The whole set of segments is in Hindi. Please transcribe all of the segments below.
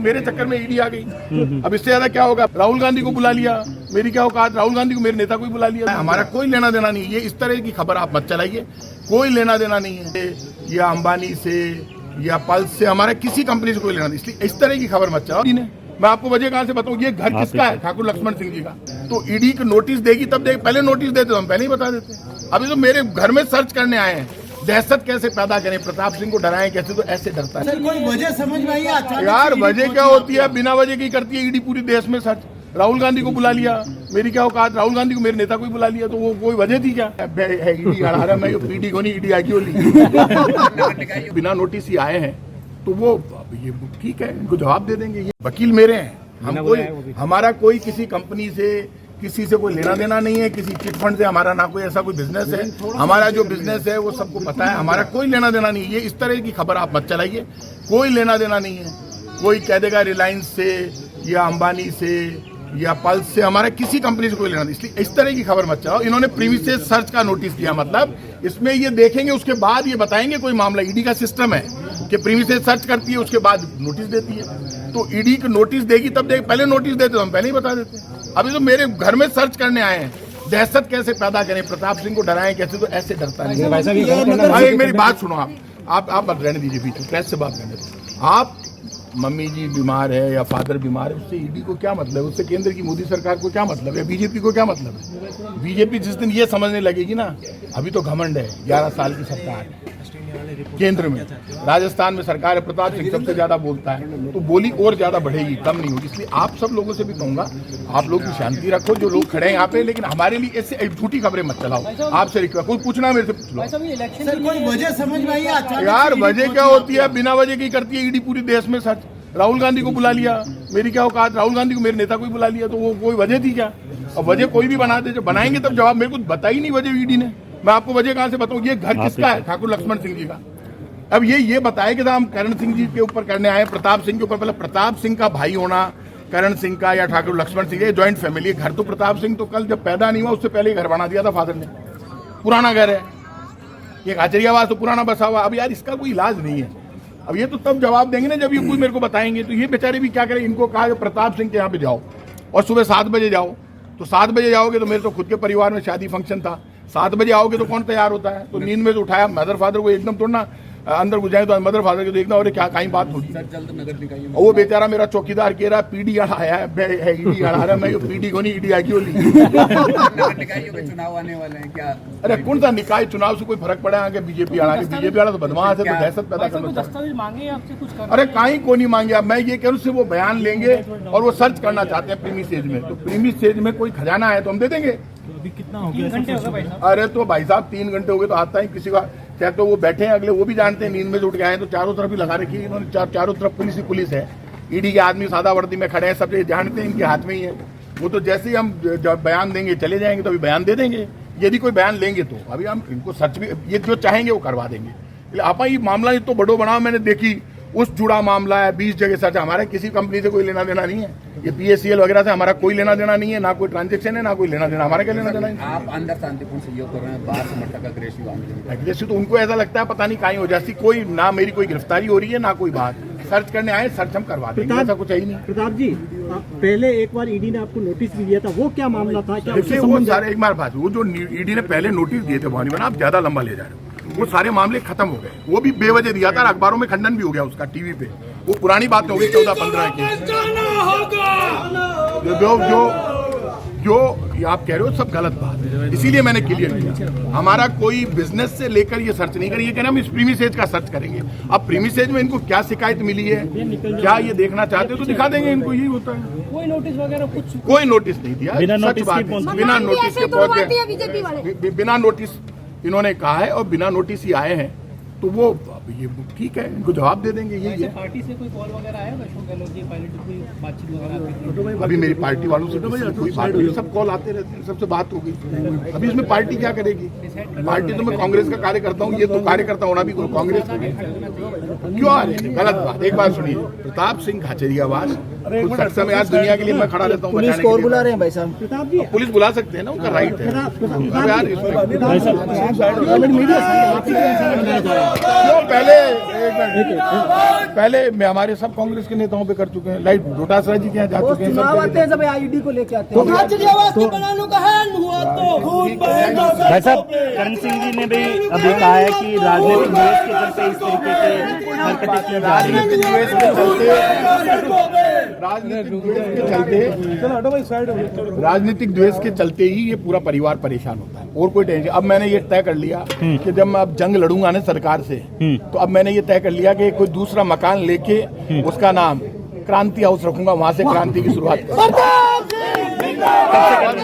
मेरे चक्कर में ईडी आ गई। अब इससे ज्यादा क्या होगा? राहुल गांधी को बुला लिया, मेरी क्या औकात? राहुल गांधी को, मेरे नेता को ही बुला लिया। हमारा कोई लेना देना नहीं है, ये इस तरह की खबर आप मत चलाइए। कोई लेना देना नहीं है या अंबानी से या पल्स से, हमारा किसी कंपनी से कोई लेना नहीं, इसलिए इस तरह की खबर मत चलाओ। मैं आपको वजह कहां से बताऊं? ये घर किसका है? ठाकुर लक्ष्मण सिंह जी का। तो ईडी को नोटिस देगी तब देगी, पहले नोटिस देते तो हम पहले ही बता देते। अभी तो मेरे घर में सर्च करने आए हैं, दहशत कैसे पैदा करें, प्रताप सिंह को डराएं कैसे, तो ऐसे डरता है। कोई वजह समझ में आई यार वजह क्या होती है? बिना वजह की करती है ईडी पूरी देश में सर्च। राहुल गांधी को बुला लिया, मेरी क्या औकात? राहुल गांधी को, मेरे नेता को ही बुला लिया, तो वो कोई वजह थी क्या? ईडी आ रहा, मैं पीडी को नहीं, ईडी आई क्यों बिना नोटिस ही आए हैं, तो वो ये ठीक है, इनको जवाब दे देंगे। ये वकील मेरे हैं, हम कोई, हमारा कोई किसी कंपनी से, किसी से कोई लेना देना नहीं है, किसी चिट फंड से हमारा ना कोई ऐसा कोई बिजनेस है। हमारा जो बिजनेस है वो सबको पता है, हमारा कोई लेना देना नहीं है। ये इस तरह की खबर आप मत चलाइए। कोई लेना देना नहीं है। कोई कह देगा रिलायंस से या अंबानी से या पल्स से, हमारा किसी कंपनी से कोई लेना नहीं, इसलिए इस तरह की खबर मत चलाओ। इन्होंने प्रीमिसेस सर्च का नोटिस दिया, मतलब इसमें ये देखेंगे, उसके बाद ये बताएंगे कोई मामला। ईडी का सिस्टम है कि प्रीमिसेस सर्च करती है, उसके बाद नोटिस देती है। तो ईडी को नोटिस देगी तब देगी, पहले नोटिस देते तो हम पहले ही बता देते। अभी तो मेरे घर में सर्च करने आए हैं, दहशत कैसे पैदा करें, प्रताप सिंह को डराएं कैसे, तो ऐसे डरता है। मेरी बात सुनो, आप रहने दीजिए, बीच में प्रेस से बात करने दो। आप मम्मी जी बीमार है या फादर बीमार है, उससे ईडी को क्या मतलब है? उससे केंद्र की मोदी सरकार को क्या मतलब है? बीजेपी को क्या मतलब है? बीजेपी जिस दिन ये समझने लगेगी ना, अभी तो घमंड है, 11 साल की सरकार है केंद्र में, राजस्थान में सरकार है, प्रताप सिंह सबसे ज्यादा बोलता है, तो बोली और ज्यादा बढ़ेगी, कम नहीं होगी। इसलिए आप सब लोगों से भी कहूंगा, आप लोग की शांति रखो, जो लोग खड़े हैं यहाँ पे, लेकिन हमारे लिए ऐसे झूठी खबरें मत चलाओ। आपसे रिक्वेस्ट, कोई पूछना मेरे से पूछ लो। कोई वजह समझ में आई यार वजह क्या होती है? बिना वजह की करती है ईडी पूरी देश में सर्च। राहुल गांधी को बुला लिया, मेरी क्या औकात? राहुल गांधी को, मेरे नेता को ही बुला लिया, तो वो कोई वजह थी क्या? अब वजह कोई भी बना दे, जब बनाएंगे तब जवाब। मेरे को बताई नहीं वजह ईडी ने, मैं आपको वजह कहां से बताऊं? ये घर किसका है? ठाकुर लक्ष्मण सिंह जी का। अब ये बताया कि हम करण सिंह जी के ऊपर करने आए, प्रताप सिंह के ऊपर। पहले प्रताप सिंह का भाई होना, करण सिंह का या ठाकुर लक्ष्मण सिंह, ये ज्वाइंट फैमिली है। घर तो प्रताप सिंह तो कल जब पैदा नहीं हुआ उससे पहले ही घर बना दिया था फादर ने, पुराना घर है, ये खाचरियावास तो पुराना बसा हुआ। अब यार इसका कोई इलाज नहीं है। अब ये तो तब जवाब देंगे ना जब ये कोई मेरे को बताएंगे। तो ये बेचारे भी क्या करें? इनको कहा प्रताप सिंह के यहाँ पे जाओ और सुबह 7 बजे जाओ, तो 7 बजे जाओगे तो मेरे तो खुद के परिवार में शादी फंक्शन था, 7 बजे आओगे तो कौन तैयार होता है? तो नींद में तो उठाया, मदर फादर को एकदम तोड़ना अंदर घुस जाए, तो मदर फादर को देखना, और क्या कहीं बात होगी। वो बेचारा मेरा चौकीदार कह रहा पीडी आया है, ईडी आ रहा, मैं पीडी को नहीं, ईडी आई क्यों चुनाव आने वाले हैं क्या? अरे कौन सा निकाय चुनाव से कोई फर्क पड़ा है? बीजेपी आ रहा है, बीजेपी वाला तो बदमाश है, तो दहशत पैदा करना। अरे कहीं को नहीं मांगे। अब मैं ये कह रहा हूँ, वो बयान लेंगे और वो सर्च करना चाहते हैं प्रीमी स्टेज में, तो प्रीमी स्टेज में कोई खजाना है तो हम दे देंगे। अभी कितना हो गया? अरे तो भाई साहब 3 घंटे हो गए तो आता ही किसी का, चाहे तो वो बैठे हैं अगले, वो भी जानते हैं नींद में उठ के आए, तो चारों तरफ ही लगा रखी है इन्होंने, चारों तरफ पुलिस ही पुलिस है। ईडी के आदमी सादा वर्दी में खड़े हैं, सब जानते हैं इनके हाथ में ही है। वो तो जैसे ही हम जब बयान देंगे चले जाएंगे, तो अभी बयान दे देंगे यदि कोई बयान लेंगे तो। अभी हम इनको सर्च भी, ये जो चाहेंगे वो करवा देंगे। आप ये मामला तो बड़ो बनाओ, मैंने देखी उस जुड़ा मामला है, 20 जगह सर्च। हमारा किसी कंपनी से कोई लेना देना नहीं है, ये PACL वगैरह से हमारा कोई लेना देना नहीं है, ना कोई ट्रांजेक्शन है, ना कोई लेना देना। हमारा क्या लेना देना है? आप अंदर शांतिपूर्ण सहयोग कर रहे हैं, बाहर से मटका अग्रेसिव तो उनको ऐसा लगता है पता नहीं कहीं हो जाती। कोई ना मेरी कोई गिरफ्तारी हो रही है ना कोई बात, सर्च करने आए, सर्च हम करवा देंगे, ऐसा कुछ है ही नहीं। प्रताप जी, पहले एक बार ईडी ने आपको नोटिस भी दिया था, वो क्या मामला था? क्या देखिए वो सारे, एक बार बात, वो जो ईडी ने पहले नोटिस दिए थे भवानी बना, आप ज्यादा लंबा ले जा रहे हो, वो सारे मामले खत्म हो गए। वो भी बेवजह दिया था, अखबारों में खंडन भी हो गया उसका, टीवी पे। वो पुरानी बात हो गई 14-15 की। जो आप कह रहे हो सब गलत बात है, इसीलिए मैंने क्लियर किया। हमारा कोई बिजनेस से लेकर ये सर्च नहीं करें, ये कह रहे हम इस प्रीमिसेज का सर्च करेंगे। अब प्रीमिसेज में इनको क्या शिकायत मिली है, क्या ये देखना चाहते हो तो दिखा देंगे इनको, यही होता है। कोई नोटिस वगैरह कुछ? कोई नोटिस नहीं दिया, बिना नोटिस के पहुंच गए, बिना नोटिस इन्होंने कहा है, और बिना नोटिस ही आए हैं, तो वो ये ठीक है, इनको जवाब दे देंगे। यही है। पार्टी से कोई कॉल वगैरह आया अशोक गहलोत जी, पायलट कोई बातचीत वगैरह? अभी मेरी पार्टी वालों से कोई बात हुई, सब कॉल आते रहते हैं, सबसे बात हो गई। अभी इसमें पार्टी क्या करेगी? पार्टी तो मैं कांग्रेस का कार्यकर्ता हूँ, ये तो कार्यकर्ता होना भी कांग्रेस का क्यों आ रहे हैं? गलत बात। एक बात सुनिए, प्रताप सिंह खाचरियावास कुछ समय आज दुनिया के लिए मैं खड़ा रहता हूँ। पुलिस को और बुला रहे हैं भाई साहब? प्रताप जी, पुलिस बुला सकते हैं ना, उनका राइट है यार। पहले पहले मैं हमारे सब कांग्रेस के नेताओं पे कर चुके हैं, लाइट डोटासरा जी के यहाँ जा चुके हैं, सब जगह। सब आईडी को लेके आते हैं। भाई साहब, करण सिंह जी ने भी अभी कहा है कि राजनीतिक द्वेष के चलते इस तरीके के हरकतें की जा रही राजनीतिक द्वेष के चलते राजनीतिक द्वेष के चलते ही ये पूरा परिवार परेशान होता है, और कोई टेंशन। अब मैंने ये तय कर लिया कि जब मैं अब जंग लड़ूंगा ना सरकार से, तो अब मैंने ये तय कर लिया कि कोई दूसरा मकान लेके उसका नाम क्रांति हाउस रखूंगा, वहां से क्रांति की शुरुआत और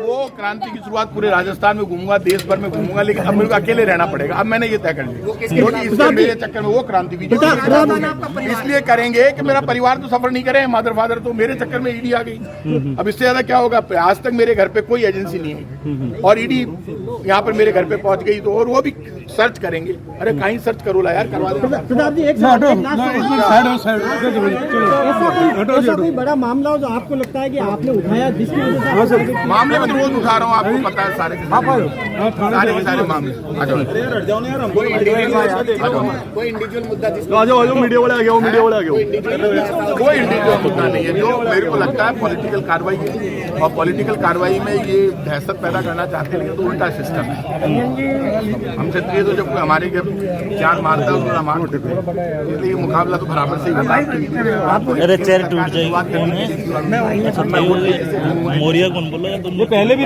वो क्रांति की शुरुआत पूरे राजस्थान में घूमूंगा, देश भर में घूमूंगा, लेकिन अब मेरे को अकेले रहना पड़ेगा। अब मैंने ये तय कर लिया क्योंकि इसलिए मेरे चक्कर में वो क्रांति भी इसलिए करेंगे कि मेरा परिवार तो सफर नहीं करे, मदर फादर तो मेरे चक्कर में ईडी आ गई। अब इससे ज्यादा क्या होगा? आज तक मेरे घर पे कोई एजेंसी नहीं है और ईडी यहाँ पर मेरे घर पे पहुंच गई तो, और वो भी सर्च करेंगे। अरे कहीं सर्च करो ला यार, करवा दो। प्रताप जी, ऐसा कोई बड़ा मामला हो जो आपको लगता है कि आपने उठाया जिसकी वजह से मामले में रोज उठा रहा हूँ, आपको पता है सारे के सारे मामले। कोई इंडिविजुअल मुद्दा मीडिया वाले आ गया, मीडिया वाले आ गया, कोई इंडिविजुअल मुद्दा नहीं है। जो मेरे को लगता है पॉलिटिकल कार्रवाई है, और पॉलिटिकल कार्रवाई में ये दहशत पैदा करना चाहते हैं तो उल्टा सिस्टम है। हमसे तो जब हमारे जब चार मारता है उसको मार उठे थे, इसलिए मुकाबला तो बराबर से ही। अरे चेयर टूट जाएगी। अच्छा, मोरिया कौन बोला? पहले भी